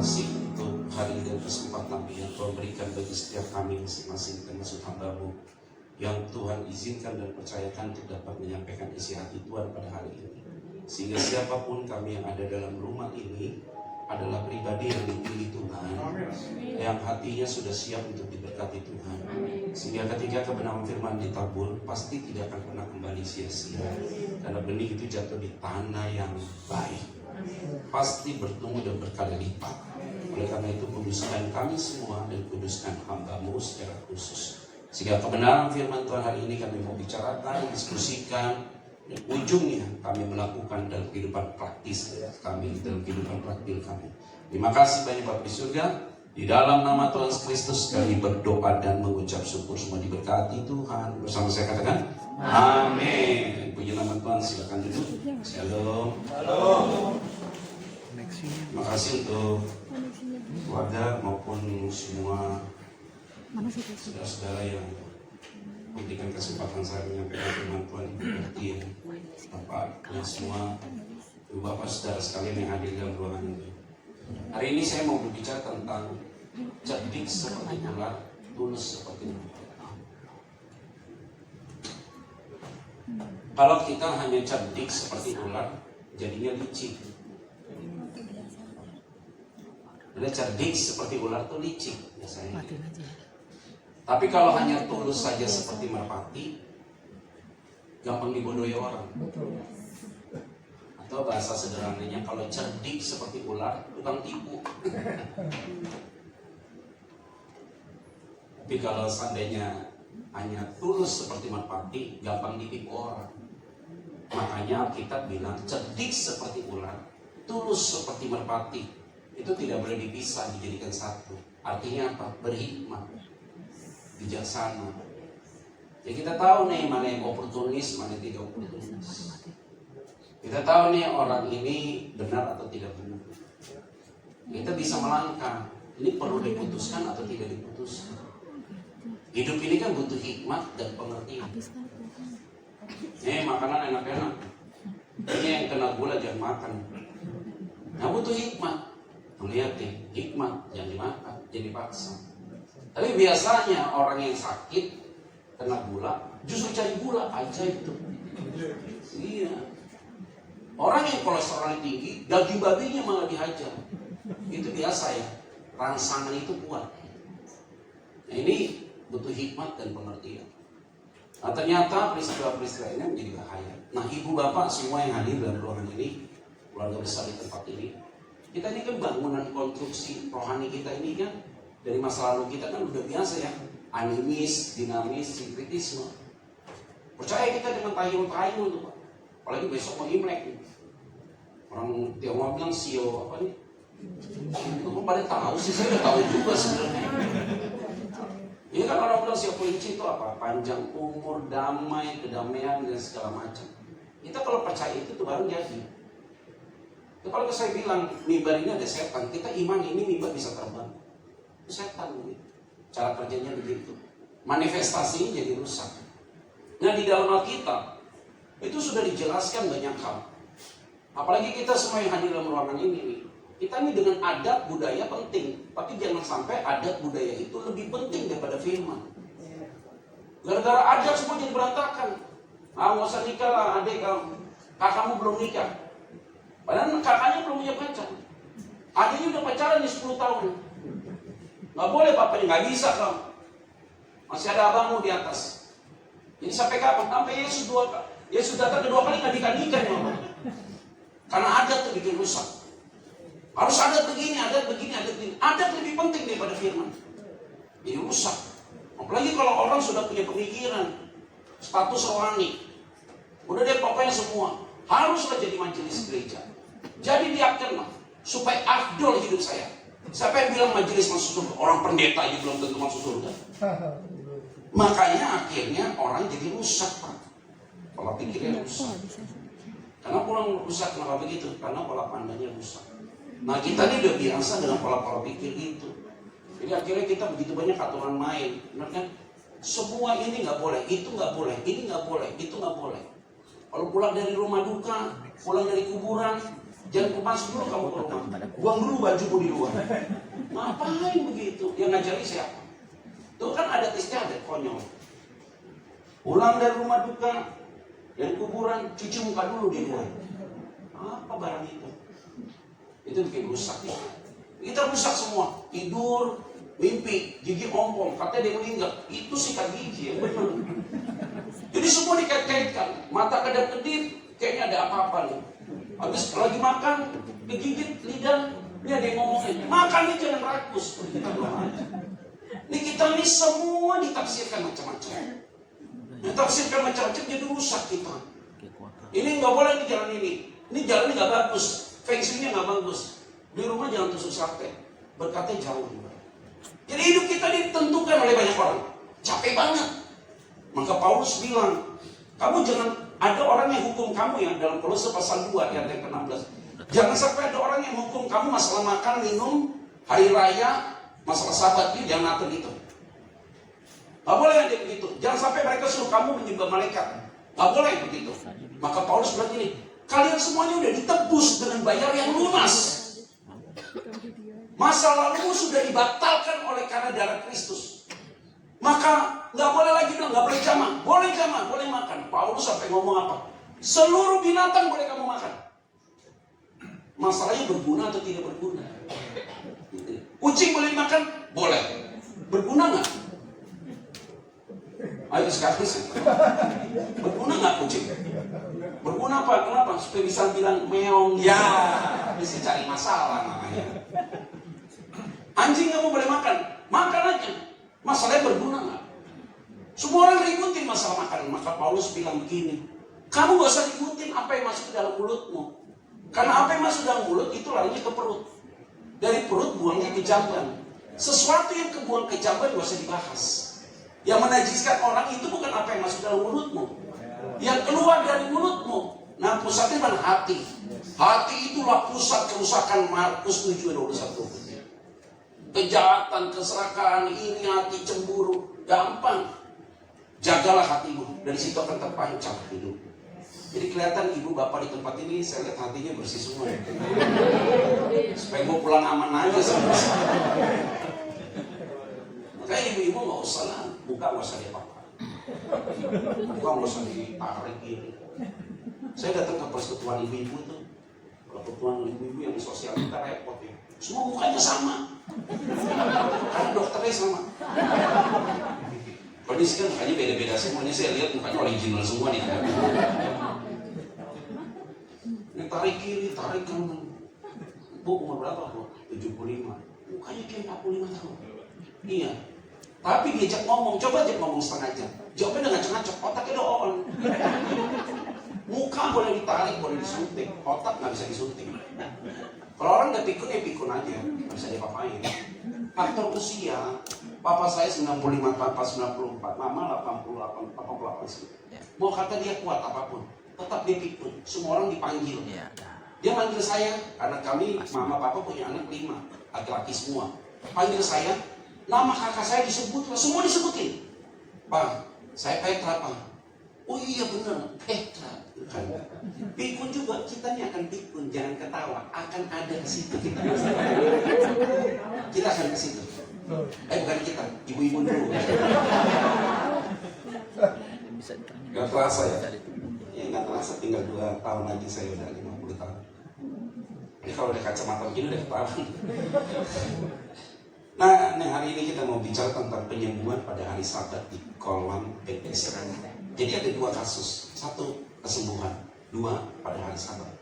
kasih untuk hari dan kesempatan yang Tuhan berikan bagi setiap kami masing-masing termasuk hamba-Mu yang Tuhan izinkan dan percayakan untuk dapat menyampaikan isi hati Tuhan pada hari ini. Sehingga siapapun kami yang ada dalam rumah ini adalah pribadi yang dipilih Tuhan, yang hatinya sudah siap untuk diberkati Tuhan. Sehingga ketika kebenaran firman ditabur, pasti tidak akan pernah kembali sia-sia. Karena benih itu jatuh di tanah yang baik, pasti bertumbuh dan berkali lipat. Oleh karena itu kuduskan kami semua dan kuduskan hamba-Mu secara khusus. Sehingga kebenaran firman Tuhan hari ini kami mau bicarakan, diskusikan, dan ujungnya kami melakukan dalam kehidupan praktis kami, dalam kehidupan praktik kami. Terima kasih banyak Bapak di surga. Di dalam nama Tuhan Kristus kami berdoa dan mengucap syukur, semua diberkati Tuhan. Bersama saya katakan amin. Puji nama Tuhan, silakan duduk. Shalom. Terima kasih untuk keluarga maupun semua saudara-saudara yang memberikan kesempatan saya menyampaikan firman Tuhan. Diberkati ya Bapak dan semua Ibu Bapak saudara sekalian yang hadir dalam ruangan ini. Hari ini saya mau berbicara tentang cerdik seperti ular, tulus seperti ular. Kalau kita hanya cerdik seperti ular, jadinya licik. Ada cerdik seperti ular tuh licik biasanya. Tapi kalau hanya tulus saja seperti merpati, gampang dibodohi orang. Atau bahasa sederhananya, kalau cerdik seperti ular, tukang tipu. Tapi kalau seandainya hanya tulus seperti merpati, gampang ditipu orang. Makanya Alkitab bilang, cerdik seperti ular, tulus seperti merpati. Itu tidak boleh dipisah, dijadikan satu. Artinya apa? Berhikmat, bijaksana. Ya kita tahu nih mana yang oportunis, mana yang tidak oportunis. Kita tahu nih orang ini benar atau tidak benar. Kita bisa melangkah, ini perlu diputuskan atau tidak diputuskan. Hidup ini kan butuh hikmat dan pengertian. Makanan enak-enak, ini yang kena gula jangan makan. Nah butuh hikmat. Melihat nih, hikmat jangan dimakan, jangan dipaksa. Tapi biasanya orang yang sakit kena gula justru cari gula aja itu. Iya. Orang yang kolesterolnya tinggi, daging babinya malah dihajar. Itu biasa ya. Rangsangan itu kuat. Nah, ini butuh hikmat dan pengertian. Nah, ternyata peristiwa-peristiwa ini menjadi bahaya. Nah, ibu bapak semua yang hadir dalam ruangan ini, keluarga besar di tempat ini, kita ini kan bangunan konstruksi rohani kita ini kan dari masa lalu kita kan udah biasa ya, animis, dinamis, sinkretisme. Percaya kita dengan tayul-tayul tuh Pak. Apalagi besok mau Imlek nih. Orang Tiongkok bilang sio apa nih? Itu kok pada tahu sih, saya udah tahu juga sebenarnya. Ini kan orang bilang sio kelinci itu apa? Panjang umur, damai, kedamaian dan segala macam. Kita kalau percaya itu tuh baru jadi. Kalau saya bilang mimbar ini ada setan, kita iman ini mimbar bisa terbang. Itu setan begitu. Cara kerjanya begitu. Manifestasinya jadi rusak. Nah di dalam Alkitab itu sudah dijelaskan banyak hal. Apalagi kita semua yang hadir dalam ruangan ini, kita ini dengan adat budaya penting. Tapi jangan sampai adat budaya itu lebih penting daripada firman. Gara-gara adat semua jadi berantakan. Nggak usah nikah lah adik kamu, kakakmu belum nikah. Padahal kakaknya belum punya pacar. Adiknya udah pacaran nih 10 tahun. Nggak boleh bapaknya, nggak bisa kamu. Masih ada abangmu di atas. Jadi sampai kapan? Sampai Yesus datang kedua kali nggak nikah-nikah mama. Karena adat tuh bikin rusak. Harus adat begini, adat begini, adat begini. Adat lebih penting daripada firman. Jadi rusak. Apalagi kalau orang sudah punya pemikiran, status rohani. Udah deh pokoknya semua haruslah jadi majelis gereja. Jadi diakenlah supaya afdol hidup saya. Siapa yang bilang majelis masuk surga? Orang pendeta aja belum tentu masuk surga. Makanya akhirnya orang jadi rusak Pak. Pola pikirnya rusak. Karena pulang rusak, kenapa begitu? Karena pola pandangnya rusak. Nah kita ini udah biasa dengan pola-pola pikir itu. Jadi akhirnya kita begitu banyak aturan main. Benar kan? Semua ini nggak boleh, itu nggak boleh, ini nggak boleh, itu nggak boleh. Kalau pulang dari rumah duka, pulang dari kuburan, Jangan masuk dulu kamu ke rumah. Buang dulu bajumu di luar. Ngapain begitu? Yang ngajari siapa? Itu kan adat istiadat konyol. Pulang dari rumah duka, dari kuburan, cuci muka dulu di luar. Apa barang itu? Itu bikin rusak ya. Kita rusak semua. Tidur, mimpi, gigi ompong, katanya dia meninggal. Itu sikat gigi yang benar. Jadi semua dikait-kaitkan. Mata kedap-kedip, kayaknya ada apa-apa nih. Habis lagi makan, digigit lidah, ini ada yang ngomongin, makan ini jangan rakus. Ini kita ini semua ditafsirkan macam-macam. Ditafsirkan macam-macam jadi rusak kita. Ini nggak boleh di jalan ini. Ini jalan ini nggak bagus. Feng shui-nya nggak bagus. Di rumah jangan tusuk sate. Berkatnya jauh. Jadi hidup kita ditentukan oleh banyak orang. Capek banget. Maka Paulus bilang, kamu jangan, ada orang yang hukum kamu ya, dalam Kolose pasal 2 ayat yang ke-16. Jangan sampai ada orang yang hukum kamu masalah makan, minum, hari raya, masalah sabat, jangan atur itu. Gak boleh ada begitu. Jangan sampai mereka suruh kamu menyembah malaikat. Gak boleh begitu. Maka Paulus bilang gini, kalian semuanya udah ditebus dengan bayar yang lunas. Masa lalu sudah dibatalkan oleh karena darah Kristus. Maka nggak boleh lagi dong, nggak boleh jamah, boleh makan. Paulus sampai ngomong apa? Seluruh binatang boleh kamu makan. Masalahnya berguna atau tidak berguna? Kucing boleh makan? Boleh. Berguna nggak? Ayo sekarang sih. Berguna nggak kucing? Berguna apa? Kenapa? Supaya bisa bilang meong. Ya, bisa cari masalah namanya. Anjing kamu boleh makan? Makan aja. Masalahnya berguna nggak? Semua orang ributin masalah makan. Maka Paulus bilang begini, kamu gak usah ributin apa yang masuk ke dalam mulutmu. Karena apa yang masuk dalam mulut itu larinya ke perut. Dari perut buangnya ke jamban. Sesuatu yang kebuang ke jamban gak usah dibahas. Yang menajiskan orang itu bukan apa yang masuk dalam mulutmu, yang keluar dari mulutmu. Nah pusatnya mana? Hati. Hati itulah pusat kerusakan. Markus 7:21. Kejahatan, keserakahan, iri hati, cemburu, gampang. Jagalah hatimu, dari situ akan terpancar hidup. Jadi kelihatan ibu bapak di tempat ini, saya lihat hatinya bersih semua. Supaya gue pulang aman aja sama saya. Makanya ibu-ibu nggak usah lah, buka nggak usah diapa-apa, buka nggak usah ditarik gini. Saya datang ke persekutuan ibu-ibu tuh, persekutuan ibu-ibu yang sosial kita repot ya. Semua mukanya sama. Karena dokternya sama. Kalau di sini kan mukanya beda-beda semuanya. Saya lihat mukanya original semua nih. Ini tarik kiri, tarik kanan. Bu, umur berapa bu? 75. Mukanya kayak 45 tahun. Iya. Tapi diajak ngomong, coba aja ngomong setengah jam. Jawabnya udah ngacak-ngacak, otaknya udah on. Muka boleh ditarik, boleh disuntik. Otak nggak bisa disuntik. Kalau orang udah pikun ya pikun aja, nggak bisa diapa-apain. Faktor usia, papa saya 95, papa 94, mama 88 sih. Mau kata dia kuat apapun, tetap dia pikun. Semua orang dipanggil. Dia manggil saya, karena kami, mama papa punya anak 5, laki-laki semua. Panggil saya, nama kakak saya disebut, semua disebutin. Pak, saya Petra Pak. Oh iya benar, Petra. Pikun juga, kita ini akan pikun, jangan ketawa, akan ada ke situ kita. Kita akan ke situ. Bukan kita, ibu-ibu dulu. Gak terasa ya? Ya gak terasa, tinggal 2 tahun lagi saya udah 50 tahun. Ini kalau ada kacamata begini udah ketahuan. Nah, hari ini kita mau bicara tentang penyembuhan pada hari Sabat di kolam Bethesda. Jadi ada 2 kasus, 1 kesembuhan, 2 pada hari Sabat.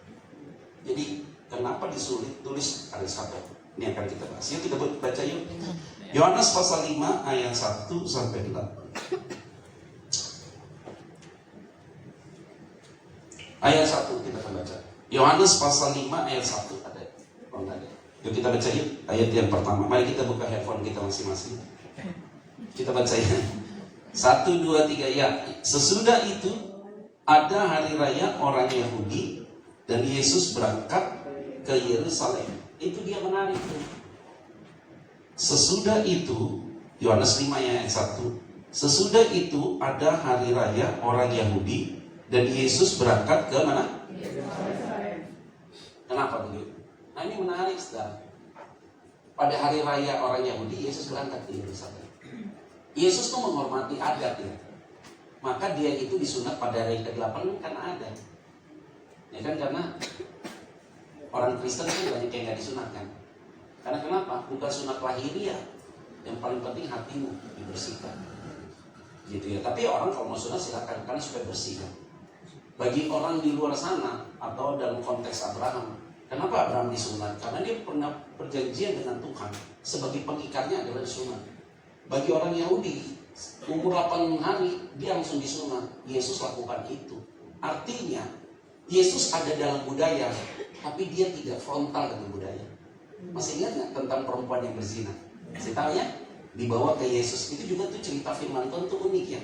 Jadi kenapa disulit tulis hari Sabat? Ini akan kita bahas. Yuk kita baca yuk. Yohanes pasal 5 ayat 1 sampai 8. Ayat 1 kita akan baca. Yohanes pasal 5 ayat 1 ada. Oh, ada. Yuk kita baca yuk ayat yang pertama. Mari kita buka handphone kita masing-masing. Kita baca ya. 1, 2, 3 ya. Sesudah itu ada hari raya orang Yahudi dan Yesus berangkat ke Yerusalem. Itu dia menarik. Sesudah itu, Yohanes 5 ayat 1. Sesudah itu ada hari raya orang Yahudi dan Yesus berangkat ke mana? Kenapa begitu? Nah ini menarik, saudara. Pada hari raya orang Yahudi, Yesus berangkat ke Yerusalem. Yesus tuh menghormati adat ya. Maka dia itu disunat pada hari ke-8 karena adat. Ya kan, karena orang Kristen kan banyak yang gak disunatkan. Karena kenapa? Bukan sunat lahiriah. Yang paling penting hatimu dibersihkan. Gitu ya. Tapi orang kalau mau sunat silakan, karena supaya bersih kan. Bagi orang di luar sana atau dalam konteks Abraham, kenapa Abraham disunat? Karena dia pernah perjanjian dengan Tuhan. Sebagai pengikarnya adalah disunat. Bagi orang Yahudi, umur 8 hari dia langsung disunat. Yesus lakukan itu. Artinya Yesus ada dalam budaya, tapi dia tidak frontal dengan budaya. Masih ingat nggak tentang perempuan yang berzina? Saya tahu ya, dibawa ke Yesus. Itu juga tuh cerita firman Tuhan tuh unik ya.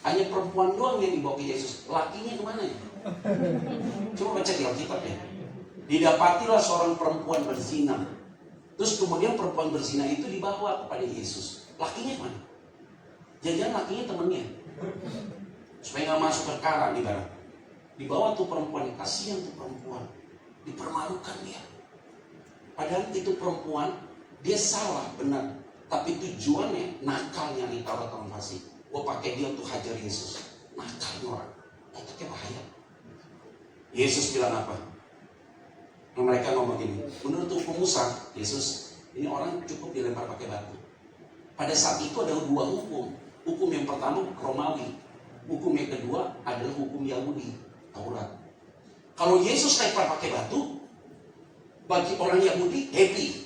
Hanya perempuan doang yang dibawa ke Yesus. Lakinya kemana ya? Coba baca di Alkitab ya. Didapatilah seorang perempuan berzina. Terus kemudian perempuan berzina itu dibawa kepada Yesus. Lakinya kemana? Jangan-jangan lakinya temennya. Supaya gak masuk perkara nih barang. Dibawa tuh perempuan, kasihan tuh perempuan. Dipermalukan dia. Padahal itu perempuan, dia salah benar. Tapi tujuannya nakalnya nih Taurat orang fasih. Gua pakai dia untuk hajar Yesus. Nakalnya orang. Itu bahaya. Yesus bilang apa? Mereka ngomong gini, menurut hukum Musa, Yesus, ini orang cukup dilempar pakai batu. Pada saat itu ada 2 hukum. Hukum yang pertama Romawi. Hukum yang kedua adalah hukum Yahudi, Taurat. Kalau Yesus lempar pakai batu, bagi orang Yahudi happy.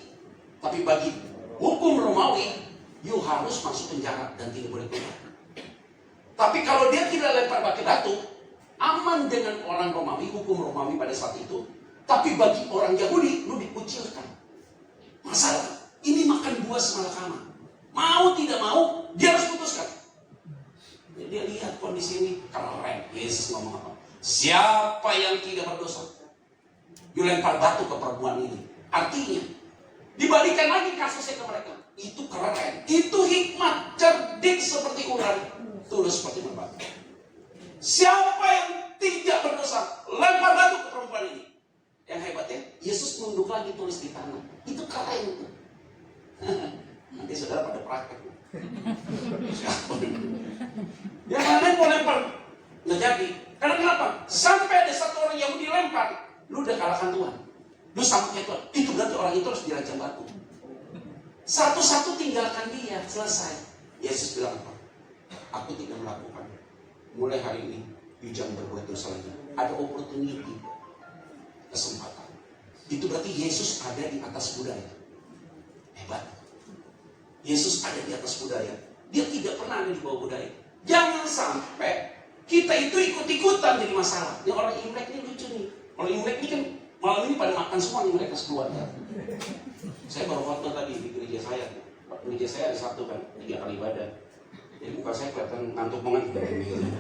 Tapi bagi hukum Romawi, you harus masuk penjara dan tidak boleh keluar. Tapi kalau dia tidak lempar pakai batu, aman dengan orang Romawi, hukum Romawi pada saat itu. Tapi bagi orang Yahudi, lu dikucilkan. Masalah, ini makan buah semalakama. Mau tidak mau, dia harus putuskan. Dia lihat kondisi ini, keren. Yesus ngomong apa? Siapa yang tidak berdosa, you lempar batu ke perempuan ini. Artinya, dibalikan lagi kasusnya ke mereka. Itu keren. Itu hikmat, cerdik seperti ular, tulus seperti merpati. Siapa yang tidak berdosa, lempar batu ke perempuan ini. Yang hebatnya, Yesus nunduk lagi tulis di tanah. Itu keren. Nanti saudara pada praktek. Yang lain mau lempar, nggak jadi. Karena kenapa? Sampai ada satu orang Yahudi lempar, lu udah kalahkan Tuhan. Lu sama kayak Tuhan. Itu berarti orang itu harus dirajam batu. Satu-satu tinggalkan dia, selesai. Yesus bilang apa? Aku tidak melakukan. Mulai hari ini, you jangan berbuat dosa lagi. Ada opportunity, kesempatan. Itu berarti Yesus ada di atas budaya. Hebat. Yesus ada di atas budaya. Dia tidak pernah ada di bawah budaya. Jangan sampai kita itu ikut-ikutan jadi masalah. Ini orang Imlek ini lucu nih. Orang Imlek ini kan malam ini pada makan semua nih mereka sekeluarga. Saya baru foto tadi di gereja saya. Gereja saya ada satu kan, 3 kali ibadah. Jadi muka saya kelihatan ngantuk banget dari ini.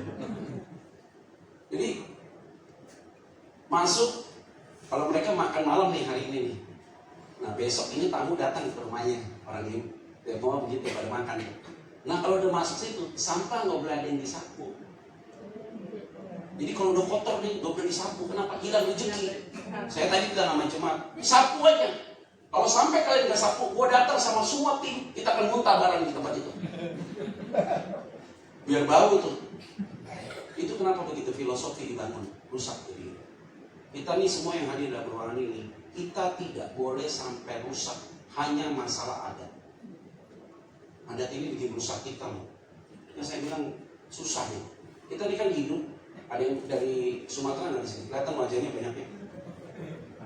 Jadi masuk, kalau mereka makan malam nih hari ini nih. Nah besok ini tamu datang ke rumahnya orang ini. Dia mau begitu pada makan. Nah kalau udah masuk situ, sampah nggak boleh ada yang disapu. Jadi kalau udah kotor nih, nggak boleh disapu. Kenapa? Hilang rezeki. Saya tadi bilang sama cuma sapu aja. Kalau sampai kalian nggak sapu, gua datang sama semua tim, kita akan muntah barang di tempat itu. Biar bau tuh. Itu kenapa begitu filosofi dibangun, rusak jadi. Kita nih semua yang hadir dalam ruangan ini, kita tidak boleh sampai rusak hanya masalah adat. Adat ini bikin rusak kita loh. Yang saya bilang susah ya. Kita ini kan hidup, ada yang dari Sumatera nggak di sini, kelihatan wajahnya banyaknya.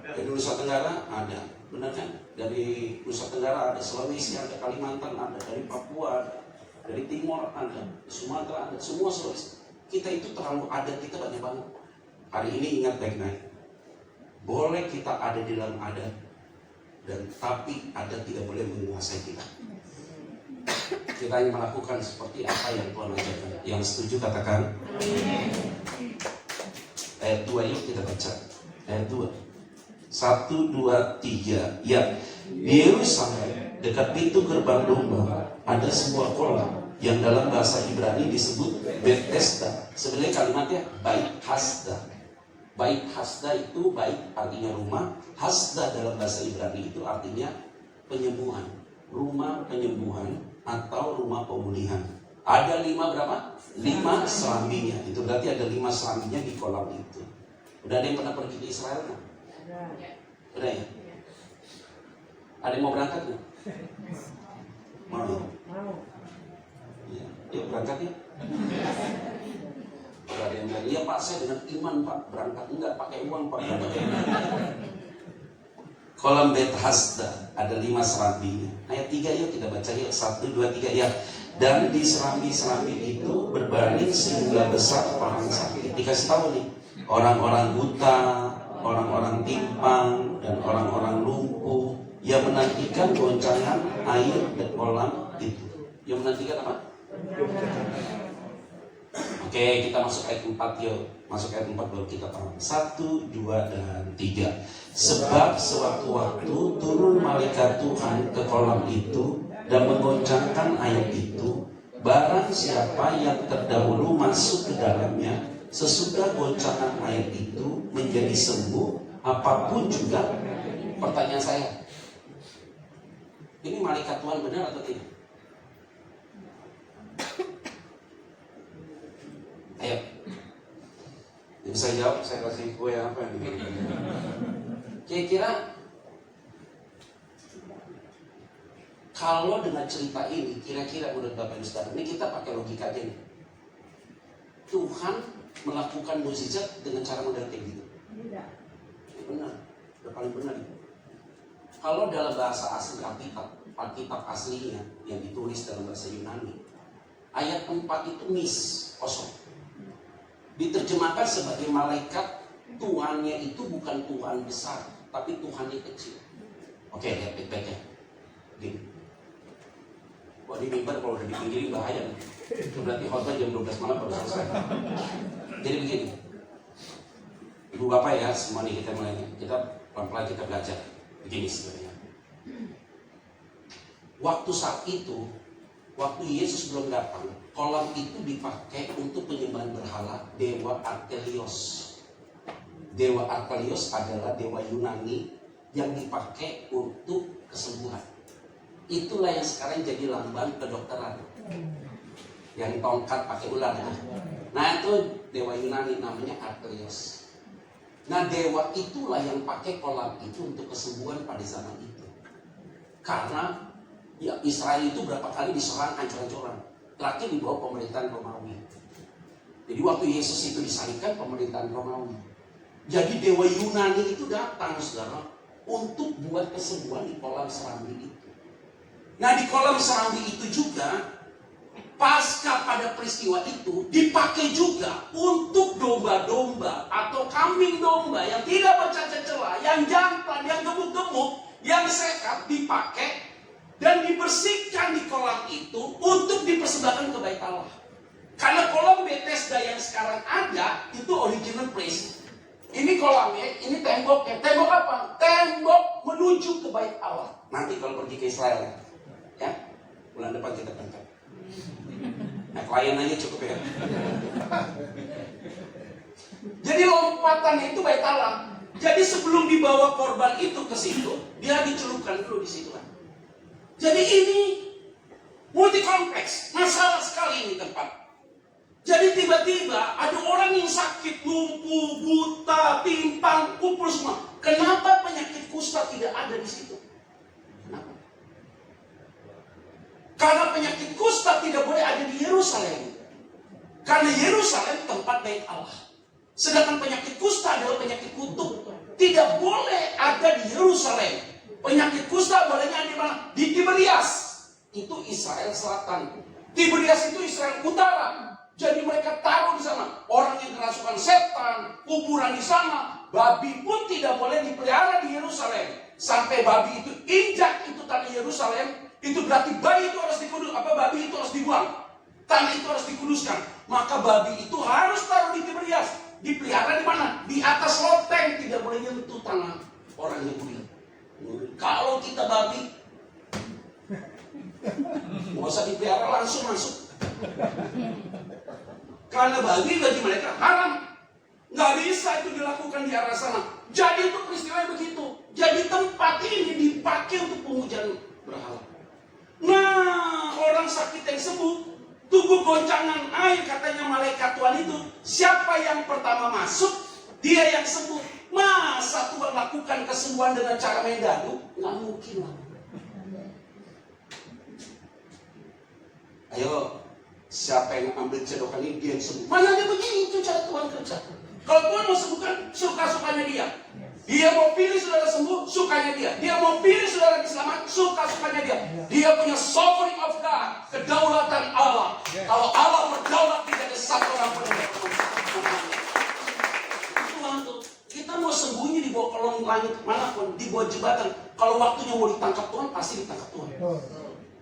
Dari Nusa Tenggara ada, benar kan? Dari Nusa Tenggara ada, Sulawesi ada, Kalimantan ada, dari Papua ada, dari Timor ada, Sumatera ada, semua Sulawesi. Kita itu terlalu adat kita banyak banget. Hari ini ingat baik-baik. Boleh kita ada di dalam adat, dan tapi adat tidak boleh menguasai kita. Kita hanya melakukan seperti apa yang Tuhan ajarkan. Yang setuju katakan. Ayat 2 yuk kita baca. Ayat 2. 1, 2, 3. Ya, di Yerusalem dekat pintu gerbang domba ada sebuah kolam yang dalam bahasa Ibrani disebut Bethesda. Sebenarnya kalimatnya Bait Hasda. Bait Hasda itu, bait artinya rumah, Hasda dalam bahasa Ibrani itu artinya penyembuhan. Rumah penyembuhan atau rumah pemulihan. Ada 5 berapa? 5 serambinya. Itu berarti ada 5 serambinya di kolam itu. Udah ada yang pernah pergi ke Israel kan? Udah ya? Ada yang mau berangkat nggak? Mau? Ya, yuk berangkat ya. Ada yang bilang, iya Pak, saya dengan iman Pak berangkat. Enggak, pakai uang Pak. Kolam Beit Hasda ada 5 serambinya. Ayat 3 yuk kita baca yuk. 1, 2, 3 ya. Dan di serambi-serambi itu berbaring sehingga besar orang sakit. Dikasih tahu nih, orang-orang buta, orang-orang timpang, dan orang-orang lumpuh yang menantikan goncangan air di kolam itu. Yang menantikan apa? Oke, kita masuk ayat 4 yuk. Masuk ayat 4 baru kita paham. 1, 2, dan 3. Sebab sewaktu-waktu turun malaikat Tuhan ke kolam itu dan menggoncangkan air itu, barang siapa yang terdahulu masuk ke dalamnya, sesudah goncangan air itu menjadi sembuh, apapun juga. Pertanyaan saya, ini malaikat Tuhan benar atau tidak? Ayo, yang saya jawab, saya kasih kue apa nih? Kira-kira kalau dengan cerita ini, kira-kira menurut Bapak Ibu Saudara, ini kita pakai logika aja nih. Tuhan melakukan mukjizat dengan cara model kayak gitu. Tidak. Ya benar, udah paling benar. Kalau dalam bahasa asli Alkitab aslinya yang ditulis dalam bahasa Yunani, ayat 4 itu mis, kosong. Diterjemahkan sebagai malaikat Tuhannya itu bukan Tuhan besar, tapi Tuhannya kecil. Oke, lihat baik-baik ya. Gini. Wah, di mimbar kalau udah dipinggirin bahaya nih. Itu berarti khotbah jam 12 malam baru selesai. Jadi begini. Ibu bapak ya, semua nih kita mulai. Kita pelan-pelan kita belajar. Begini sebenarnya. Waktu saat itu, waktu Yesus belum datang, kolam itu dipakai untuk penyembahan berhala dewa Archelios. Dewa Archelios adalah dewa Yunani yang dipakai untuk kesembuhan. Itulah yang sekarang jadi lambang kedokteran. Yang tongkat pakai ular. Nah itu dewa Yunani namanya Archelios. Nah dewa itulah yang pakai kolam itu untuk kesembuhan pada zaman itu. Karena ya Israel itu berapa kali diserang hancur-hancuran. Terakhir di bawah pemerintahan Romawi. Jadi waktu Yesus itu disalibkan pemerintahan Romawi. Jadi dewa Yunani itu datang, saudara, untuk buat kesembuhan di kolam serambi itu. Nah di kolam serambi itu juga, pasca pada peristiwa itu, dipakai juga untuk domba-domba atau kambing domba yang tidak bercacat celah, yang jantan, yang gemuk-gemuk, yang sehat dipakai dan dibersihkan di kolam itu untuk dipersembahkan ke Bait Allah. Karena kolam Bethesda yang sekarang ada itu original place. Ini kolamnya, ini temboknya. Tembok apa? Tembok menuju ke Bait Allah. Nanti kalau pergi ke Israel, ya, bulan depan kita berangkat. Nah, klien aja cukup ya. Jadi lompatannya itu Bait Allah. Jadi sebelum dibawa korban itu ke situ, dia dicelupkan dulu di situ kan. Jadi ini multi kompleks, masalah sekali ini tempat. Jadi tiba-tiba ada orang yang sakit, lumpuh, buta, timpang, kumpul semua. Kenapa penyakit kusta tidak ada di situ? Kenapa? Karena penyakit kusta tidak boleh ada di Yerusalem. Karena Yerusalem tempat Bait Allah. Sedangkan penyakit kusta adalah penyakit kutuk. Tidak boleh ada di Yerusalem. Penyakit kusta bolehnya di mana? Di Tiberias. Itu Israel Selatan. Tiberias itu Israel Utara. Jadi mereka taruh di sana orang yang kerasukan setan, kuburan di sana. Babi pun tidak boleh dipelihara di Yerusalem. Sampai babi itu injak itu tanah Yerusalem, itu berarti bayi itu harus dikudus, babi itu harus dibuang. Tanah itu harus dikuduskan. Maka babi itu harus taruh di Tiberias. Dipelihara di mana? Di atas loteng, tidak boleh nyentuh tanah orang Yahudi. Kalau kita babi, nggak usah dipelihara, langsung masuk. Karena babi bagi mereka haram. Nggak bisa itu dilakukan di arah sana. Jadi itu peristiwa begitu. Jadi tempat ini dipakai untuk pemujaan berhala. Nah, orang sakit yang sembuh, tubuh goncangan air, katanya malaikat Tuhan itu, siapa yang pertama masuk, dia yang sembuh. Masa Tuhan lakukan kesembuhan dengan cara main dadu? Nggak mungkin lah. Ayo, siapa yang ambil cedokan ini, dia yang sembuh. Mana dia begini, itu cara Tuhan kerja. Kalau Tuhan mau sembuhkan, suka-sukanya dia. Dia mau pilih saudara sembuh, sukanya dia. Dia mau pilih saudara diselamat, suka-sukanya dia. Dia punya sovereign of God, kedaulatan Allah. Kalau Allah berdaulat, tidak ada satu orang pun yang Tuhan tuh. Kita mau sembunyi di bawah kolong langit manapun, di bawah jembatan. Kalau waktunya mau ditangkap Tuhan, pasti ditangkap Tuhan.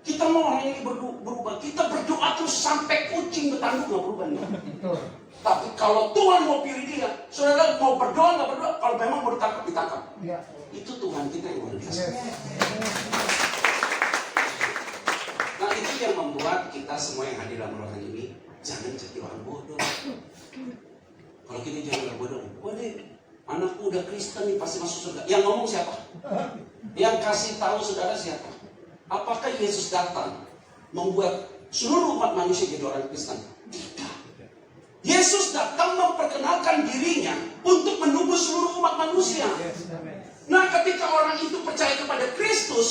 Kita mau orang ini berubah. Kita berdoa terus sampai kucing bertanduk nggak berubah. Tapi kalau Tuhan mau pilih dia, saudara mau berdoa nggak berdoa, kalau memang mau ditangkap, ditangkap. Ya. Itu Tuhan kita yang luar biasa. Nah itu yang membuat kita semua yang hadir dalam ruangan ini jangan jadi orang bodoh. Kalau kita jadi orang bodoh, waduh, anakku udah Kristen nih pasti masuk surga. Yang ngomong siapa? Yang kasih tahu saudara siapa? Apakah Yesus datang membuat seluruh umat manusia jadi orang Kristen? Tidak. Yesus datang memperkenalkan dirinya untuk menembus seluruh umat manusia. Nah, ketika orang itu percaya kepada Kristus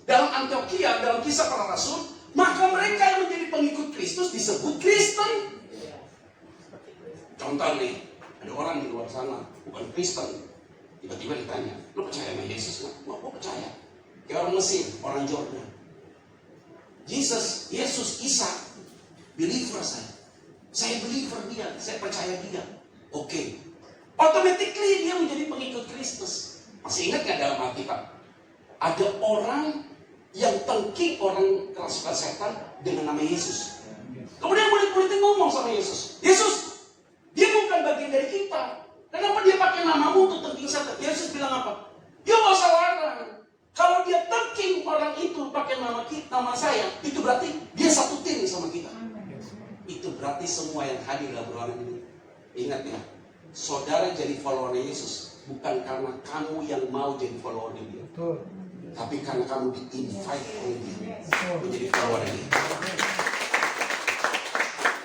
dalam Antioquia, dalam Kisah Para Rasul, maka mereka yang menjadi pengikut Kristus disebut Kristen. Contoh nih, ada orang di luar sana bukan Kristen, tiba-tiba ditanya, "Lo percaya sama Yesus nggak?" "Wah, gue percaya." Kayak orang Mesir, orang Jordan. Yesus, Isa, believer saya believer dia, saya percaya dia. Oke. Automatically dia menjadi pengikut Kristus. Masih ingat gak dalam Alkitab? Ada orang yang tengking orang kerasukan setan dengan nama Yesus. Kemudian murid-muridnya ngomong sama Yesus, "Yesus, dia bukan bagian dari kita. Kenapa dia pakai namamu untuk tengking setan?" Yesus bilang apa? "Ya gak usah larang. Kalau dia tengking orang itu pakai nama saya, itu berarti dia satu tim sama kita." Itu berarti semua yang hadir dalam ruangan ini, ingat ya, saudara jadi follower Yesus bukan karena kamu yang mau jadi follower dia, tapi karena kamu di-invite oleh dia menjadi follower dia.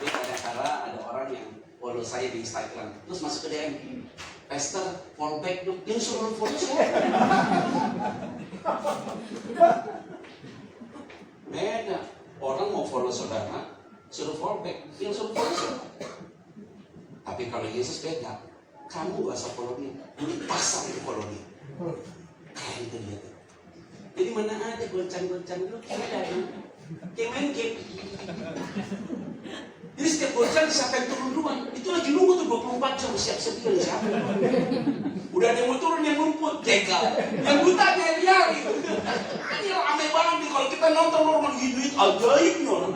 Jadi kadang-kala ada orang yang follow saya di Instagram, terus masuk ke DM, "Pastor, follow back dong." Dia suruh follow saya. Beda. Orang mau follow saudara, suruh follow back, yang suruh follow siapa? Tapi kalau Yesus beda, kamu gak usah follow dia, dipasang untuk follow dia. Kayak itu dia tuh. Jadi mana ada goncang-goncang dulu, kayak main game. Jadi setiap goncang siapa yang turun duluan, itu lagi nunggu tuh 24 jam siap-siap dia siapa. Udah ada yang mau turun, yang ngumpul, jegal. Yang buta dia liar gitu. Ini rame banget nih kalau kita nonton normal gini, ajaib nih orang.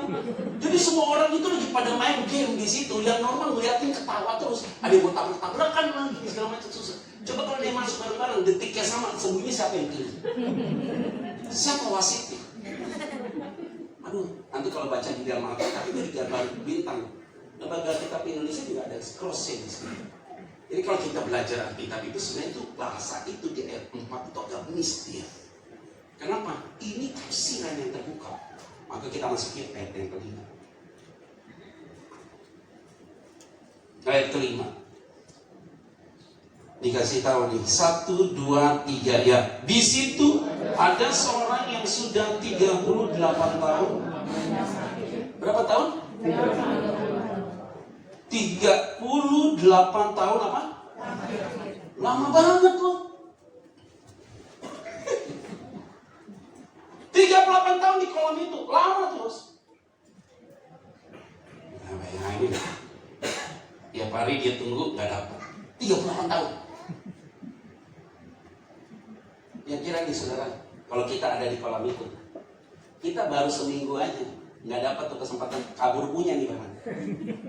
Jadi semua orang itu lagi pada main game di situ. Yang normal ngeliatin ketawa terus. Ada yang mau tabrakan lagi segala macam susah. Coba kalau dia masuk bareng-bareng, detiknya sama, sembunyi siapa yang pilih? Siapa wasitnya? Aduh, nanti kalau baca di dalam Alkitab itu digambar bintang. Lembaga Alkitab Indonesia juga ada cross-nya di sini. Jadi kalau kita belajar Alkitab itu sebenarnya itu bahasa itu di ayat 4 itu agak miss dia. Kenapa? Ini tafsiran yang terbuka. Maka kita masukin ayat yang kelima. Ayat kelima. Dikasih tahu nih, 1, 2, 3 ya. Di situ ada seorang yang sudah 38 tahun. Berapa tahun? 38 tahun apa? Lama banget loh. 38 tahun di kolam itu, lama terus. Nah, bayangin. Tiap hari dia tunggu, gak dapat. 38 tahun. Ya kira nih saudara, kalau kita ada di kolam itu, kita baru seminggu aja, nggak dapat tuh kesempatan kabur punya nih Bang.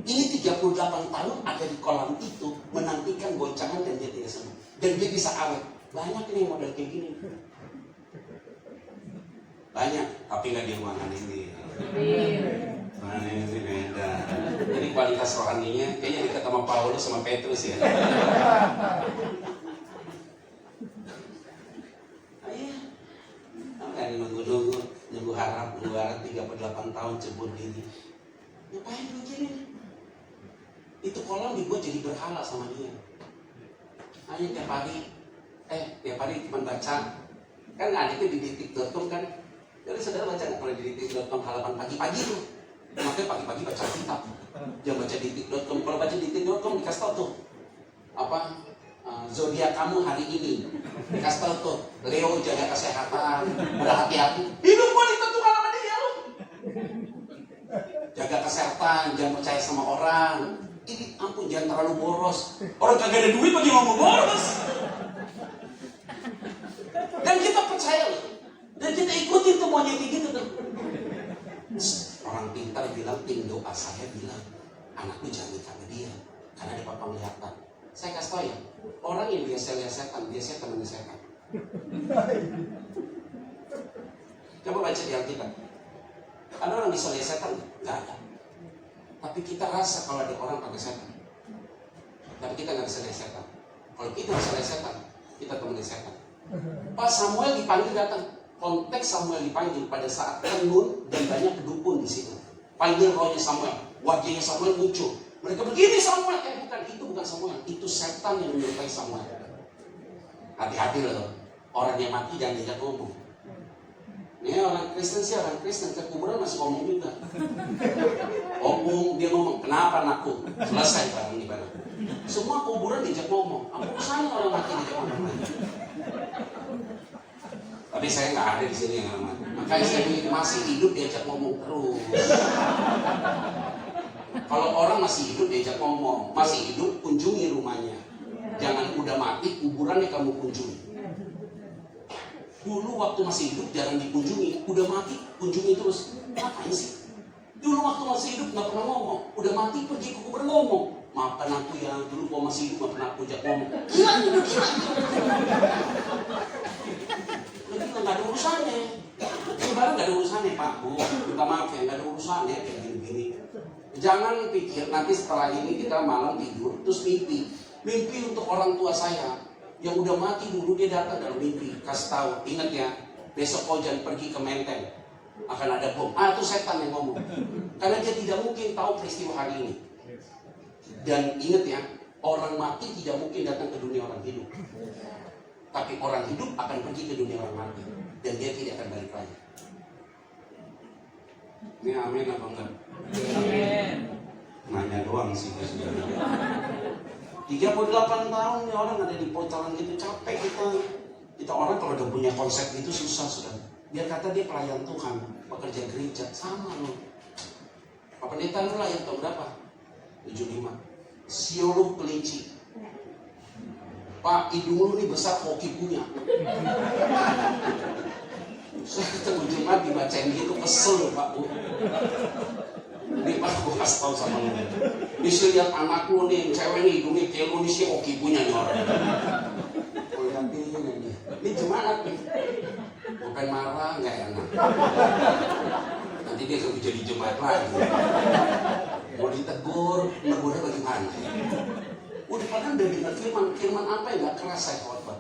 Ini 38 tahun ada di kolam itu, menantikan goncangan dan dia tidak sembuh. Dan dia bisa awet. Banyak nih model kayak gini. Banyak, tapi nggak di ruangan ini. Mana ini beda. Jadi kualitas rohaninya kayaknya dekat sama Paulus sama Petrus ya. Ayah, makanya nunggu harap 38 tahun cebur diri. Ngapain begini? Itu kolam dibuat jadi berhala sama dia. Hanya tiap hari cuma baca. Kan ada itu di detik.com kan. Jadi saudara baca nggak kalau di detik.com halaman pagi-pagi tuh. Makanya pagi-pagi baca kitab. Jangan baca detik.com. Kalau baca detik.com dikasih tau tuh apa zodiak kamu hari ini. Dikasih tau tuh Leo jaga kesehatan, berhati-hati. Hidup gua ditentukan sama dia lu. Jaga kesehatan, jangan percaya sama orang. Ini ampun jangan terlalu boros. Orang kagak ada duit bagi ngomong boros. Dan kita percaya loh. Dan kita ikutin tuh maunya kayak gitu tuh. Orang pintar bilang, tim doa saya bilang, anakku jangan nikah sama dia. Karena ada papa melihatan. Saya kasih tau ya, orang yang biasa lihat setan, biasanya temannya setan. Coba baca di Alkitab. Ada orang bisa lihat setan? Nggak ada. Tapi kita rasa kalau ada orang pakai setan. Tapi kita nggak bisa lihat setan. Kalau kita bisa lihat setan, kita temannya setan. Pas Samuel dipanggil datang. Konteks Samuel dipanggil pada saat tenun dan banyak kedukun di situ. Panggil rohnya Samuel, wajahnya Samuel muncul. Mereka begini Samuel, bukan itu bukan Samuel, itu setan yang menyerupai Samuel. Hati-hati loh, orang yang mati jangan diajak ngomong. Ini orang Kristen sih orang Kristen ke kuburan masih ngomong juga. Opung dia ngomong, kenapa anakku? Selesai barang ibadah. Semua kuburan diajak ngomong. Apa urusannya orang mati diajak ngomong lagi? Tapi saya nggak ada di sini yang aman. Makanya saya masih hidup diajak ngomong terus. Kalau orang masih hidup diajak ngomong, masih hidup kunjungi rumahnya. Jangan udah mati kuburannya kamu kunjungi. Dulu waktu masih hidup jarang dikunjungi, udah mati kunjungi terus. Ngapain sih? Dulu waktu masih hidup nggak pernah ngomong, udah mati pergi ke kuburan ngomong. Maafkan aku yang dulu kalau masih hidup nggak pernah aku ajak ngomong. Gila, udah gila. Nggak ada urusannya. Sebenarnya nggak ada urusannya Pak Bu. Minta maaf ya, nggak ada urusannya kayak gini-gini. Jangan pikir nanti setelah ini kita malam tidur terus mimpi untuk orang tua saya yang udah mati dulu dia datang dalam mimpi kasih tahu ingat ya besok kau jangan pergi ke Menteng akan ada bom. Itu setan yang ngomong karena dia tidak mungkin tahu peristiwa hari ini. Dan ingat ya orang mati tidak mungkin datang ke dunia orang hidup. Tapi orang hidup akan pergi ke dunia orang mati dan dia tidak akan balik lagi. Ini amin apa enggak? Amin. Nanya doang sih saudara. 38 tahun nih orang ada di portalan gitu capek kita orang kalau udah punya konsep itu susah saudara. Biar kata dia pelayan Tuhan, pekerja gereja sama loh. Pak Pendeta lu lah yang tahu berapa? 75. Sioloh kelinci. Pak, hidung lu nih besar hoki punya. Saya ketemu Jumat dibacain gitu kesel Pak Bu. Ini Pak gue kasih tau sama lu. Ini sih lihat anak lu nih, cewek nih hidungnya kayak lu nih si hoki punya nih orang. Oh liatin ini. Ini Jumat nih. Bukan marah nggak enak. Nanti dia akan jadi Jumat lagi. Mau ditegur, negurnya bagaimana? Udah padahal udah dengar firman apa yang gak keras saya khotbah.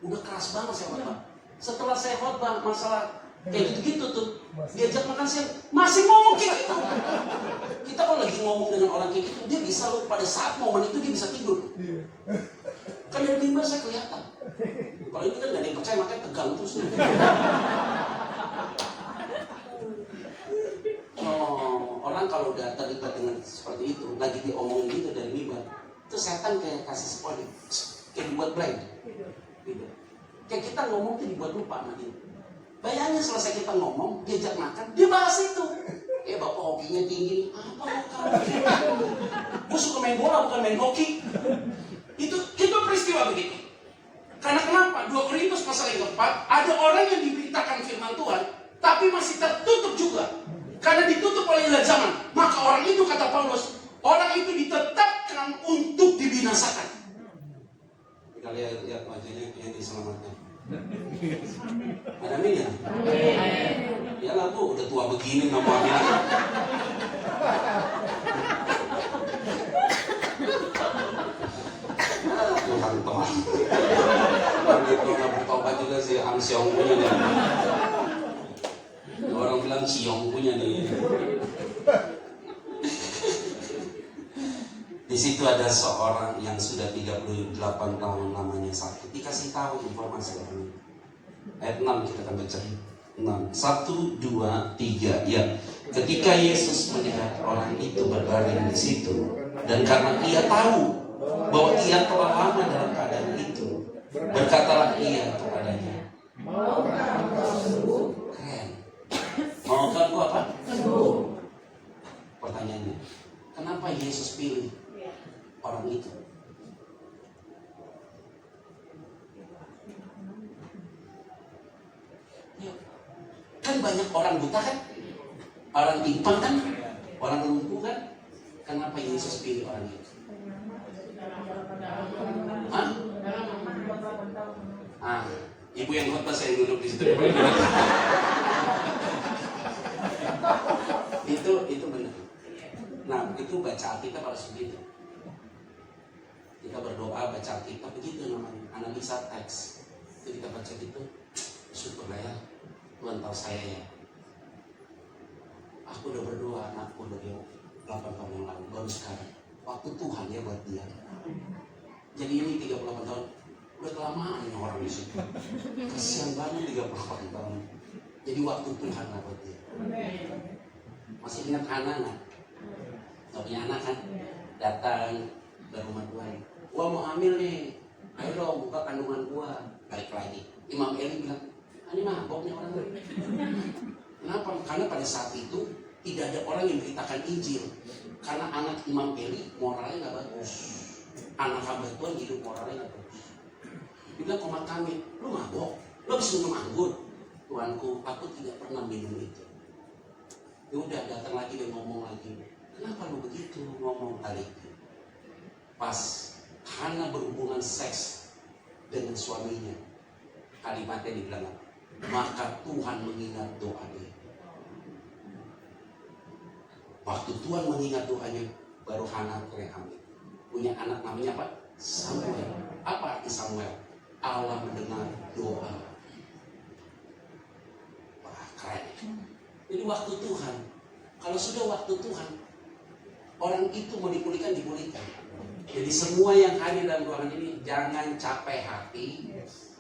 Udah keras banget saya khotbah. Setelah saya khotbah masalah kayak gitu-gitu tuh diajak makan siang masih ngomong kayak gitu. Kita kalau lagi ngomong dengan orang kayak gitu dia bisa loh pada saat momen itu dia bisa tidur. Kan dari mimbar saya kelihatan. Kalau ini kan gak ada yang percaya makanya tegang terus. Orang kalau udah terlibat dengan seperti itu lagi diomongin gitu dari mimbar itu setan kayak kasih spoiler, kayak dibuat blind gitu. Kayak kita ngomong tuh dibuat lupa sama dia. Bayangin selesai kita ngomong, diajak makan, dia bahas itu. Bapak hokinya tinggi, apa kamu? Gue suka main bola bukan main hoki. Itu peristiwa begitu. Karena kenapa? 2 Korintus pasal yang keempat, ada orang yang diberitakan firman Tuhan, tapi masih tertutup juga. Karena ditutup oleh ilah zaman. Maka orang itu kata Paulus, orang itu ditetapkan untuk dibinasakan. Kita lihat wajahnya yang diselamatkan. Ada amin ya? Ya lah Bu, udah tua begini nggak mau amin. begitu nggak bertobat juga si Ang Siong punya nih. Orang bilang Siong punya nih. Di situ ada seorang yang sudah 38 tahun namanya sakit. Dikasih tahu informasi orang ini. Ayat 6 kita akan baca. 6. 1, 2, 3. Ya. Ketika Yesus melihat orang itu berbaring di situ, dan karena ia tahu bahwa ia telah lama dalam keadaan itu, berkatalah ia kepadanya, maukah engkau sembuh? Keren. Maukah engkau apa? Sembuh. Pertanyaannya, kenapa Yesus pilih orang itu? Ya. Kan banyak orang buta kan? Orang timpang kan? Orang lumpuh kan? Kenapa Yesus pilih orang itu? Hah? Ibu yang khotbah saya duduk di situ. Itu benar. Nah, itu baca Alkitab harus begitu. Kita berdoa baca Alkitab begitu namanya, analisa teks. Itu kita baca gitu, syukurlah ya, Tuhan tahu saya ya. Aku udah berdoa anakku dari 8 tahun yang lalu, baru sekarang. Waktu Tuhan ya buat dia. Jadi ini 38 tahun, udah kelamaan nih orang di situ. Kasihan banget 38 tahun. Jadi waktu Tuhan lah buat dia. Masih ingat Hana nggak? Gak punya anak kan? Datang ke rumah Tuhan. Gua mau hamil nih. Ayo dong buka kandungan gua. Balik lagi. Imam Eli bilang, ini mabok nih orang. Kenapa? Karena pada saat itu tidak ada orang yang beritakan Injil. Karena anak Imam Eli moralnya nggak bagus. Anak hamba Tuhan hidup moralnya nggak bagus. Dia bilang komat kami, lu mabok, lu bisa minum anggur. Tuanku, aku tidak pernah minum itu. Ya udah datang lagi dan ngomong lagi. Kenapa lu begitu ngomong kali itu? Pas Hana berhubungan seks dengan suaminya, kalimatnya dibilang, maka Tuhan mengingat doa dia. Waktu Tuhan mengingat doanya, baru Hana hamil. Punya anak namanya apa? Samuel. Apa arti Samuel? Allah mendengar doa. Wah, keren. Jadi waktu Tuhan, kalau sudah waktu Tuhan, orang itu mau dipulihkan, dipulihkan. Jadi semua yang hadir dalam ruangan ini, jangan capek hati,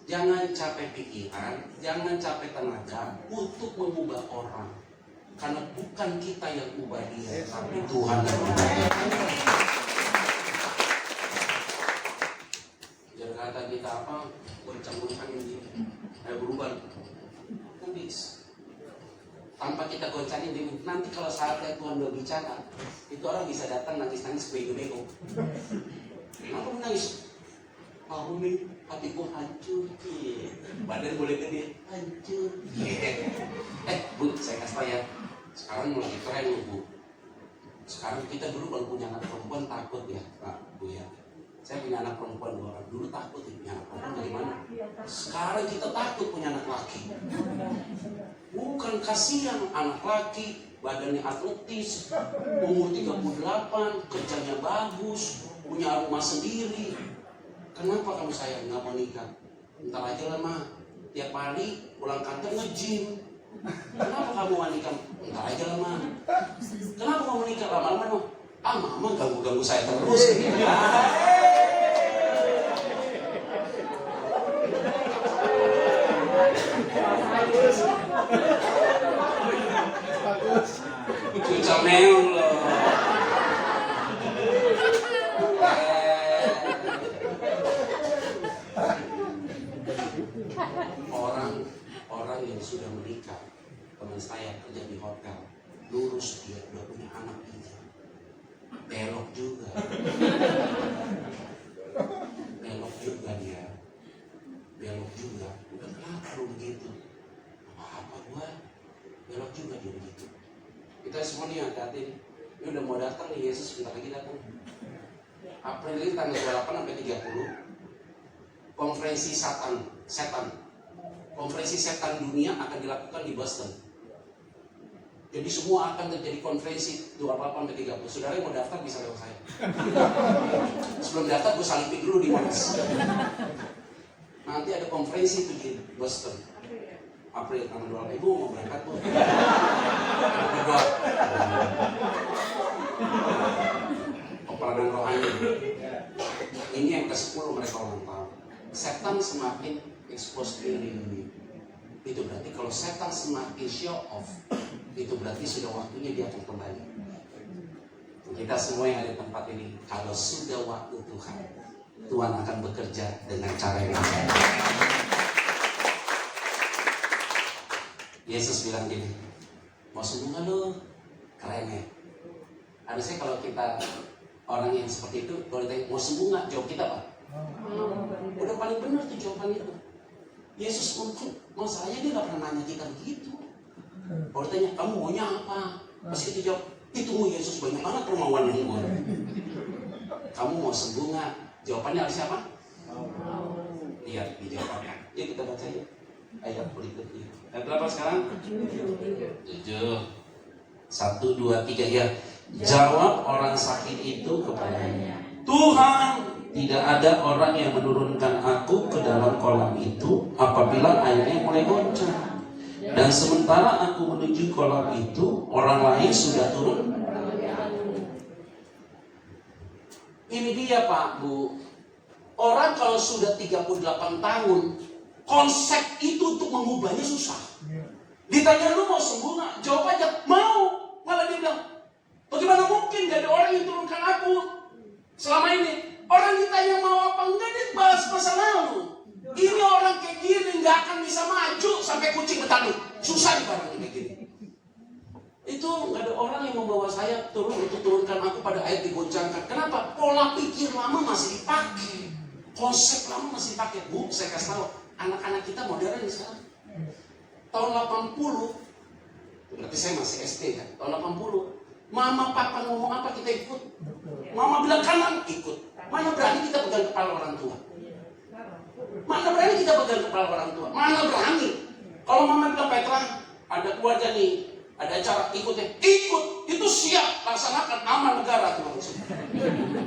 jangan capek pikiran, jangan capek tenaga untuk mengubah orang. Karena bukan kita yang ubah dia, tapi Tuhan yang ubah dia. Jangan kata kita apa, goncang-goncang ini, ayo berubah. Habis. Tanpa kita goncangin diri. Nanti kalau saatnya Tuhan berbicara, itu orang bisa datang nangis-nangis bego-bego. Kenapa menangis? Mau nih, hatiku hancur. Badan boleh gede, hancur. Bu, saya kasih tau ya. Sekarang mulai keren loh Bu. Sekarang kita dulu kalau punya anak perempuan takut ya, Pak, Bu ya. Saya punya anak perempuan 2 orang. Dulu takut ya, punya anak perempuan dari mana? Sekarang kita takut punya anak laki. Bukan kasihan anak laki, badannya atletis, umur 38, kerjanya bagus, punya rumah sendiri. Kenapa kamu sayang nggak mau nikah? Ntar aja lah mah, tiap hari pulang kantor nge-gym. Kenapa kamu mau nikah? Ntar aja lah mah. Kenapa kamu nikah lama-lama mah? Mama ganggu-ganggu saya terus. Cuca meong loh. Orang yang sudah menikah, teman saya kerja di hotel, lurus dia udah punya anak 3, belok juga, dia, belok juga. Udah kenapa lu begitu? Apa gua? Belok juga dia begitu. Kita semua nih hati-hati. Ini udah mau datang nih, Yesus bentar lagi datang. April ini tanggal 28 sampai 30. Konferensi setan. Konferensi setan dunia akan dilakukan di Boston. Jadi semua akan terjadi konferensi 28 sampai 30. Saudara yang mau daftar bisa lewat saya. Sebelum daftar gue salipin dulu di Monas. Nanti ada konferensi tuh di Boston. April tanggal 2. Ibu mau berangkat Bu? Berdoa. Peperangan rohani. Ini yang ke-10 mereka ulang tahun. Setan semakin expose diri. Itu berarti kalau setan semakin show off, itu berarti sudah waktunya dia akan kembali. Kita semua yang ada di tempat ini, kalau sudah waktu Tuhan akan bekerja dengan cara yang lain. Yesus bilang gini, mau sembuh nggak lo? Keren ya. Harusnya kalau kita orang yang seperti itu, kalau ditanya mau sembuh nggak, jawab kita apa? Udah paling benar tuh jawaban itu. Yesus mungkin masalahnya dia nggak pernah nanya kita begitu. Kalau ditanya kamu maunya apa, pasti kita jawab itu mau Yesus banyak banget permauan yang mau. Kamu mau sembuh nggak? Jawabannya harusnya apa? Iya, dijawab. Yuk kita baca yuk ayat berikutnya. Ayat berapa sekarang? 7. 1, 2, 3 ya. Jawab orang sakit itu kepadanya, Tuhan, tidak ada orang yang menurunkan aku ke dalam kolam itu apabila airnya mulai goncang. Dan sementara aku menuju kolam itu, orang lain sudah turun. Ini dia Pak, Bu. Orang kalau sudah 38 tahun, konsep itu untuk mengubahnya susah. Ditanya lu mau sembuh nggak? Jawab aja, mau. Malah dia bilang, bagaimana mungkin gak ada orang yang turunkan aku selama ini? Orang ditanya mau apa enggak, dia balas masa lalu. Ini orang kayak gini gak akan bisa maju sampai kucing bertanduk. Susah di barang kayak gini. Itu gak ada orang yang membawa saya turun untuk turunkan aku pada air digoncangkan. Kenapa? Pola pikir lama masih dipakai. Konsep lama masih dipakai. Bu, saya kasih tahu, anak-anak kita modern sekarang. Tahun 80, berarti saya masih SD kan. Tahun 80, mama papa ngomong apa kita ikut. Mama bilang kanan, ikut. Mana berani kita pegang kepala orang tua? Mana berani kita pegang kepala orang tua? Mana berani? Kalau mama bilang Petra, ada keluarga nih, ada acara, ikutnya. Ikut, itu siap, laksanakan, aman negara.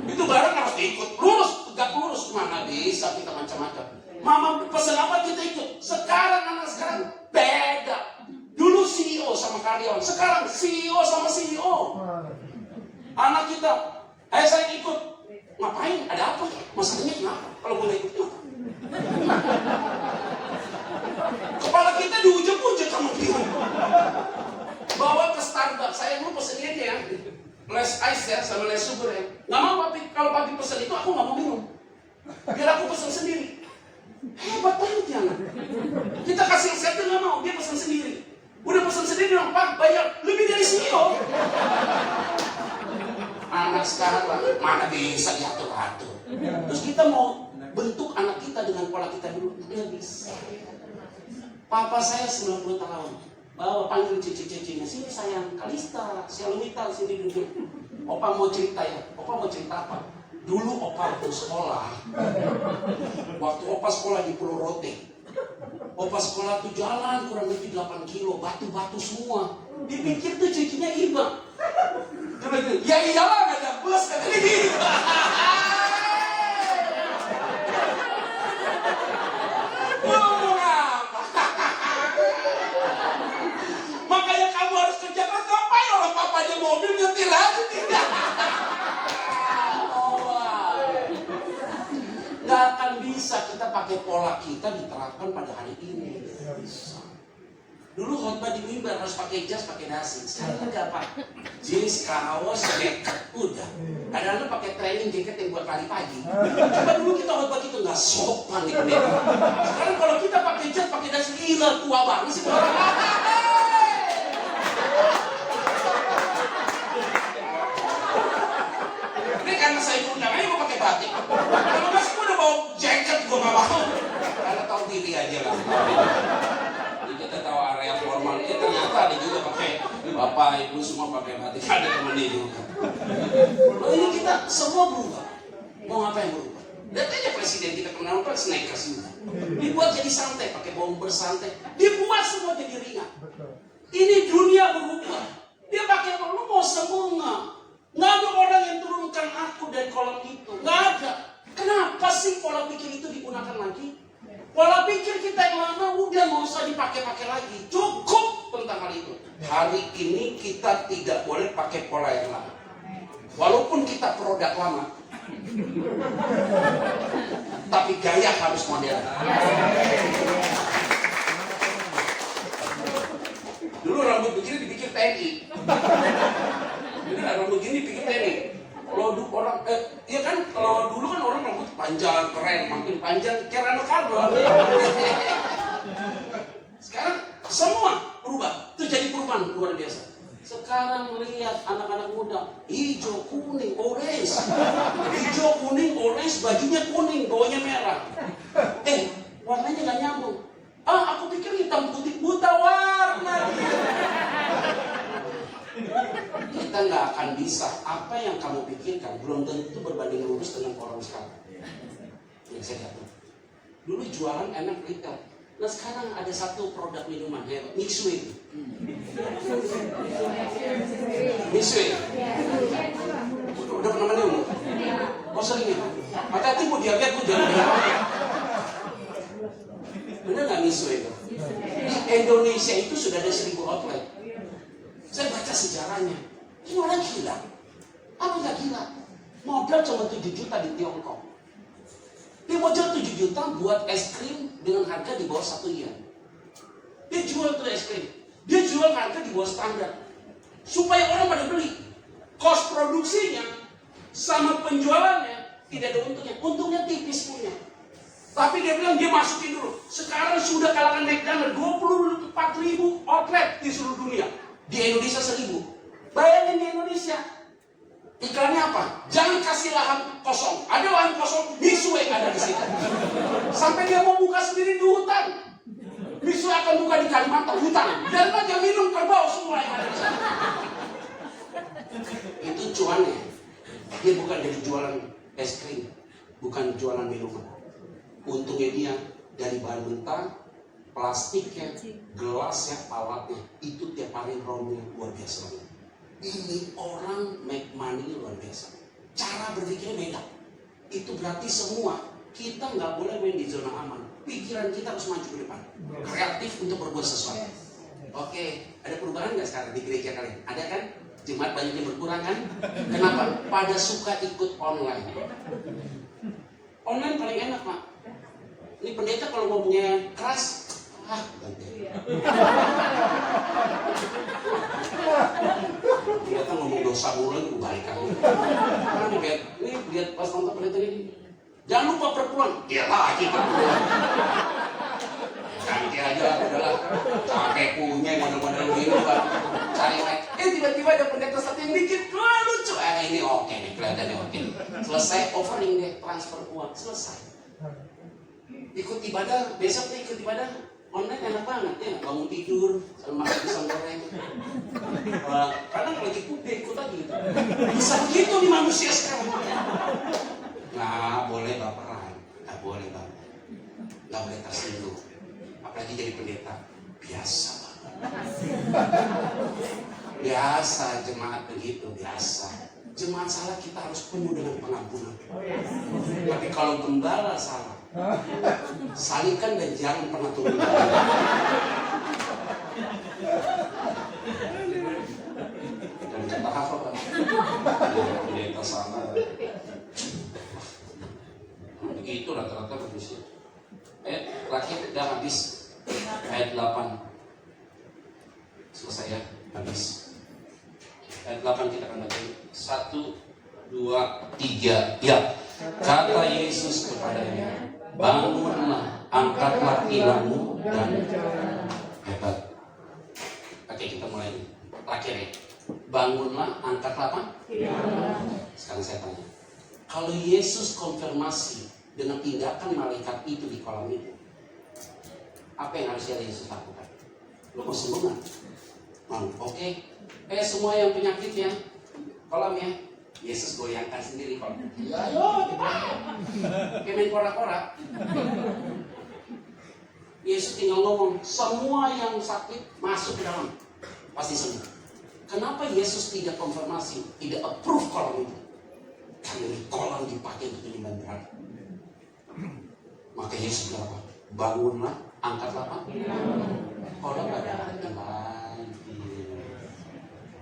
Itu barang harus diikut, lurus, tegak lurus. Mana bisa kita macam-macam. Mama pesan apa kita ikut. Sekarang anak sekarang beda. Dulu CEO sama karyawan, sekarang CEO sama CEO. Anak kita, saya ikut. Ngapain? Ada apa? Masalahnya kenapa? Kalau boleh ikut kenapa? Kepala kita diujek-ujek sama dia. Bawa ke Starbucks, saya mau pesen aja ya. Les ice ya, sama les sugar ya. Gak mau papi, kalau papi pesen itu aku gak mau minum. Biar aku pesen sendiri. Hebat banget ya anak. Kita kasih resepnya gak mau, dia pesen sendiri. Udah pesen sendiri dong, Pak, bayar lebih dari CEO. Anak sekarang lah, mana bisa diatur-atur. Terus kita mau bentuk anak kita dengan pola kita dulu, nggak bisa. Papa saya 90 tahun, bawa panggil cici-cicinya, sini sayang, Kalista, Sialumita, sini duduk. Opa mau cerita ya, Opa mau cerita apa? Dulu Opa waktu sekolah, waktu Opa sekolah di Pulau Rote, Opa sekolah tuh jalan kurang lebih 8 kilo, batu-batu semua. Dipikir tuh cicinya iba. Ya iyalah, gak ada bus, gak ada ini. Ngomong apa? Makanya kamu harus kerja keras. Ngapain orang papanya mobil nyetir aja tidak? Gak akan bisa kita pakai pola kita diterapkan pada hari ini. Gak bisa. Dulu khotbah di mimbar harus pakai jas, pakai dasi. Sekarang enggak Pak. Jeans, kaos, jaket, udah. Kadang-kadang pakai training jaket yang buat lari pagi. Coba dulu kita khotbah gitu nggak sopan nih pendeta. Sekarang kalau kita pakai jas, pakai dasi, gila tua banget sih. Ini karena saya undangan, gue pakai batik. Kalau nggak sih gue udah bawa jaket, gue nggak mau. Karena tahu diri aja lah. Kita tahu area formal ini ternyata ada juga pakai bapak ibu semua pakai batik, ada temennya juga. Loh ini kita semua berubah. Mau ngapain berubah? Lihat aja presiden kita kenal apa sneakers juga. Dibuat jadi santai, pakai bomber santai. Dibuat semua jadi ringan. Ini dunia berubah. Dia pakai apa? Lu mau sembuh nggak? Nggak ada orang yang turunkan aku dari kolam itu. Nggak ada. Kenapa sih pola pikir itu digunakan lagi? ini kita tidak boleh pakai pola yang lama. Walaupun kita produk lama, tapi gaya harus modern. Dulu rambut begini dipikir TNI. Bener, rambut begini dipikir TNI. Kalau orang, ya kan, kalau dulu kan orang rambut panjang, keren, makin panjang, kayak Rano Karno. Sekarang semua berubah, itu jadi perubahan luar biasa. Sekarang lihat anak-anak muda, hijau, kuning, orange. Hijau, kuning, orange, bajunya kuning, bawahnya merah. Warnanya gak nyambung. Aku pikir hitam putih, buta warna. Kita nggak akan bisa. Apa yang kamu pikirkan belum tentu berbanding lurus dengan orang sekarang. Yang saya katakan. Dulu jualan enak retail. Nah sekarang ada satu produk minuman, Mixway. Mixway. Udah pernah minum? Oh sering ya? Hati-hati mau diabetes, gue jangan bilang. Bener nggak Mixway? Di Indonesia itu sudah ada 1000 outlet. Saya baca sejarahnya. Ini orang gila. Apa nggak gila? Modal cuma 7 juta di Tiongkok. Dia modal 7 juta buat es krim dengan harga di bawah 1 yen. Dia jual tuh es krim. Dia jual harga di bawah standar. Supaya orang pada beli. Kos produksinya sama penjualannya tidak ada untungnya. Untungnya tipis punya. Tapi dia bilang dia masukin dulu. Sekarang sudah kalahkan McDonald 24.000 outlet di seluruh dunia. Di Indonesia 1.000. Bayangin di Indonesia. Iklannya apa? Jangan kasih lahan kosong. Ada lahan kosong, Mixway ada di situ. Sampai dia mau buka sendiri di hutan. Mixway akan buka di Kalimantan, hutan. Dan dia minum kerbau semua yang ada di sana. Itu cuannya. Dia bukan dari jualan es krim. Bukan jualan minuman. Untungnya dia dari bahan mentah, plastiknya, gelasnya, alatnya, itu tiap hari roundnya luar biasa. Ini orang make money luar biasa. Cara berpikirnya beda. Itu berarti semua kita nggak boleh main di zona aman. Pikiran kita harus maju ke depan, kreatif untuk berbuat sesuatu. Oke, ada perubahan nggak sekarang di gereja kalian? Ada kan? Jemaat banyak yang berkurang kan? Kenapa? Pada suka ikut online. Online paling enak Pak. Ini pendeta kalau ngomongnya keras, pendeta ngomong dosa mulu, gue balik lagi. Ini lihat pas nonton pendeta ini. Jangan lupa perpuluhan, dia lagi perpuluhan. Ganti aja, udahlah. Capek punya model-model gini Pak. Cari like. Tiba-tiba ada pendeta satu yang bikin lucu. Ini oke nih, kelihatannya oke. Selesai offering deh, transfer uang selesai. Ikut ibadah, besok ikut ibadah online enak banget ya, bangun tidur, sambil makan pisang goreng. Kadang lagi putih ikut aja gitu. Bisa begitu di manusia sekarang. Nggak boleh baperan, nggak boleh banget, nggak boleh tersinggung. Apalagi jadi pendeta, biasa banget. Biasa jemaat begitu, biasa. Jemaat salah kita harus penuh dengan pengampunan. Tapi kalau gembala salah, salihkan dan jangan pernah turun. Dan kata hafal kan, pendeta salah. Begitu rata-rata begitu. Terakhir udah habis ayat 8. Selesai ya, habis. Ayat 8 kita akan baca. 1, 2, 3. Ya. Kata Yesus kepadanya, bangunlah, angkatlah tilammu dan hebat. Oke, kita mulai. Terakhir ya. Bangunlah, angkatlah apa? Sekarang saya tanya. Kalau Yesus konfirmasi dengan tindakan malaikat itu di kolam itu, apa yang harus Yesus lakukan? Lo mau sembuh nggak? Mau? Oke. Semua yang penyakit ya, kolam ya, Yesus goyangkan sendiri kolam. Ayo, kayak main kora-kora. Yesus tinggal ngomong, semua yang sakit masuk ke dalam, pasti sembuh. Kenapa Yesus tidak konfirmasi, tidak approve kolam itu? Karena kolam dipakai untuk penyembahan berhala. Maka Yesus bilang apa? Bangunlah, angkatlah apa? Kolam gak ada lagi.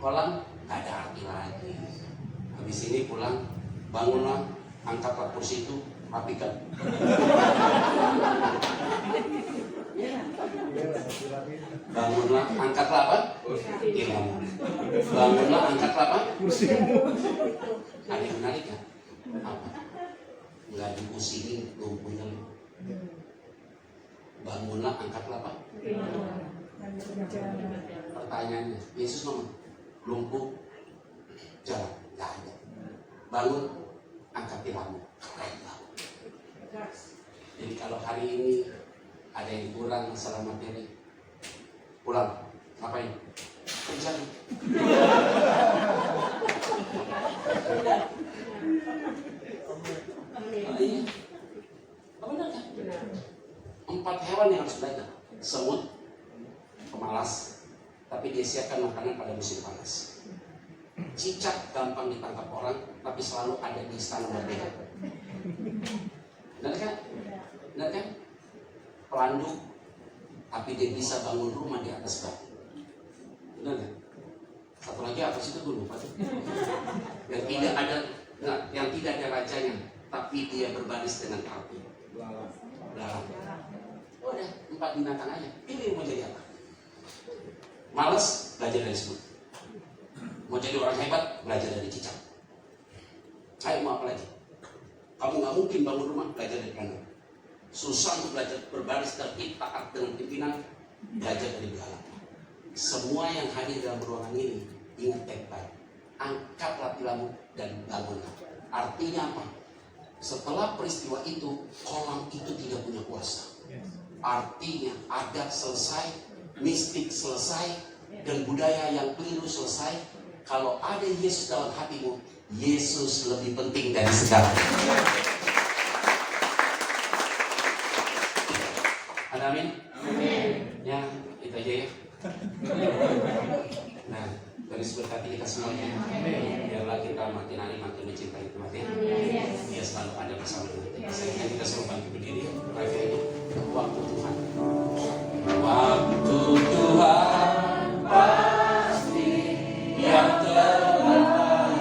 kolam nggak ada arti lagi. Habis ini pulang, bangunlah, angkatlah kursi itu, rapikan. Bangunlah, angkatlah apa? Ilmu. Bangunlah, angkatlah apa? Kursimu. Ada yang menarik kan? Apa? Nggak dipusingin lumpuhnya. Bangunlah, angkatlah apa? Pertanyaannya, Yesus ngomong, lumpuh jalan, nggak ada. Bangun, angkat ilmu. Jadi kalau hari ini ada yang kurang masalah materi, pulang, ngapain? Kerja. Iya. Benar kan? 4 hewan yang harus belajar. Semut, pemalas, tapi dia siapkan makanan pada musim panas. Cicak gampang ditangkap orang, tapi selalu ada di istana merdeka. Benar kan? Benar kan? Pelanduk, tapi dia bisa bangun rumah di atas batu. Benar kan? Satu lagi apa sih itu gue lupa. Yang tidak ada, yang tidak ada rajanya, tapi dia berbaris dengan api. Belalang. Udah 4 binatang aja. Pilih mau jadi apa? Males, belajar dari semut. Mau jadi orang hebat, belajar dari cicak. Ayo mau apa lagi? Kamu nggak mungkin bangun rumah, belajar dari pelanduk. Susah untuk belajar berbaris tertib taat dengan pimpinan, belajar dari belalang. Semua yang hadir dalam ruangan ini, ingat baik-baik. Angkatlah pilamu dan bangunlah. Artinya apa? Setelah peristiwa itu, kolam itu tidak punya kuasa. Artinya adat selesai, mistik selesai, dan budaya yang keliru selesai. Kalau ada Yesus dalam hatimu, Yesus lebih penting dari segala. Ada amin? Ya, itu aja ya. Nah, Tuhan berkati kita semuanya. Biarlah kita makin hari makin mencintai Tuhan. Dia selalu ada bersama kita. Sehingga kita selalu bangkit berdiri. Akhirnya waktu Tuhan. Waktu Tuhan pasti yang terbaik.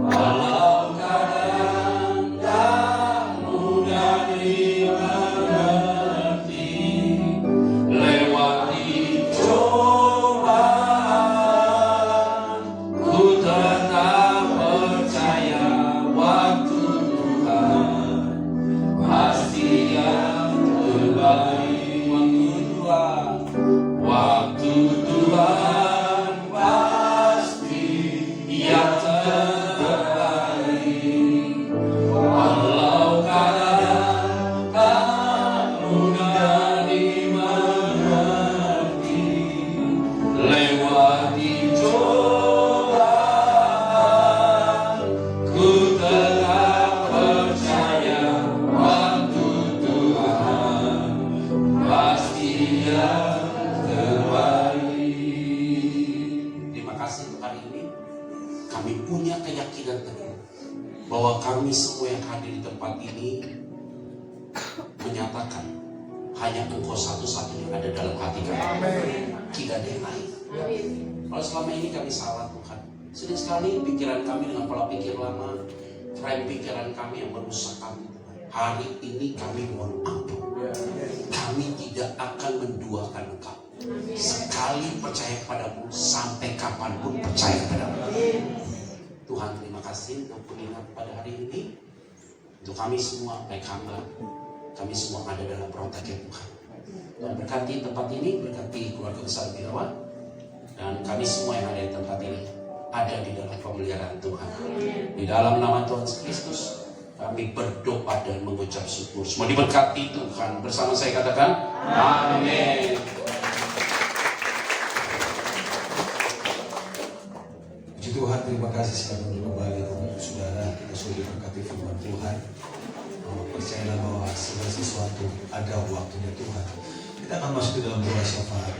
Walau kadang tak mudah dimengerti, lewati cobaan, ku tetap percaya waktu Tuhan pasti yang terbaik. Waktu Tuhan pasti yang terbaik. Walau kadang tak mudah dimengerti, lewati cobaan, ku tetap percaya waktu Tuhan pasti yang terbaik. Terima kasih untuk hari ini. Kami punya keyakinan teguh bahwa kami semua yang hadir di tempat ini menyatakan hanya Engkau satu-satunya yang ada dalam hati kami. Tidak ada yang lain. Kalau selama ini kami salah Tuhan, sering sekali pikiran kami dengan pola pikir lama, frame pikiran kami yang merusak kami. Hari ini kami mohon ampun. Kami tidak akan menduakan Engkau. Sekali percaya kepadamu, sampai kapanpun percaya kepadamu. Tuhan, terima kasih untuk pengingat pada hari ini. Untuk kami semua, baik hamba, kami semua ada dalam protek Tuhan. Dan berkati tempat ini, berkati keluarga besar Birawa, dan kami semua yang ada di tempat ini ada di dalam pemeliharaan Tuhan. Di dalam nama Tuhan Yesus Kristus, kami berdoa dan mengucap syukur. Semua diberkati Tuhan. Bersama saya katakan, amin. Puji Tuhan, terima kasih sekali untuk kembali saudara. Kita sudah diberkati firman Tuhan. Percayalah bahwa segala sesuatu ada waktunya Tuhan. Kita akan masuk ke dalam doa syafaat.